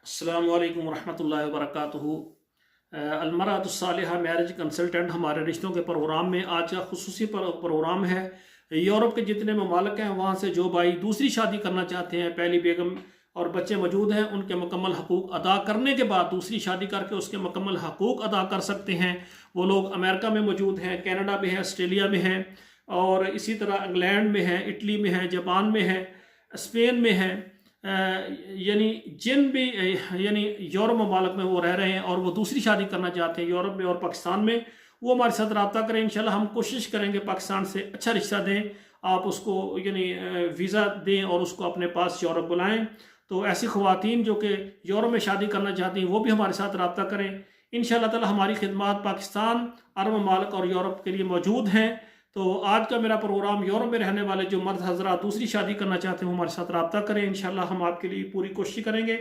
अस्सलामु अलैकुम वरहमतुल्लाहि वबरकातुहू। अलमरातुस्सालिहा मैरिज कंसल्टेंट हमारे रिश्तों के प्रोग्राम में आज का खुसूसी प्रोग्राम है। यूरोप के जितने ममालिक हैं वहाँ से जो भाई दूसरी शादी करना चाहते हैं, पहली बेगम और बच्चे मौजूद हैं, उनके मुकम्मल हकूक़ अदा करने के बाद दूसरी शादी करके उसके मुकम्मल हकूक़ अदा कर सकते हैं। वो लोग अमेरिका में मौजूद हैं, कनाडा में हैं, ऑस्ट्रेलिया में हैं, और इसी तरह इंग्लैंड में हैं, इटली में हैं, जापान में हैं, स्पेन में हैं। यानी जिन भी यानी यूरोप ममालिक में वो रह रहे हैं और वो दूसरी शादी करना चाहते हैं यूरोप में और पाकिस्तान में, वो हमारे साथ रब्ता करें। इंशाल्लाह हम कोशिश करेंगे पाकिस्तान से अच्छा रिश्ता दें, आप उसको यानी वीज़ा दें और उसको अपने पास यूरोप बुलाएं। तो ऐसी ख़वातीन जो कि यूरोप में शादी करना चाहती हैं वो भी हमारे साथ रब्ता करें। इंशाल्लाह ताला हमारी खिदमत पाकिस्तान, अरब ममालिक और यूरोप के लिए मौजूद हैं। तो आज का मेरा प्रोग्राम यूरोप में रहने वाले जो मर्द हज़रात दूसरी शादी करना चाहते हैं वो हमारे साथ रब्ता करें। इंशाल्लाह हम आपके लिए पूरी कोशिश करेंगे।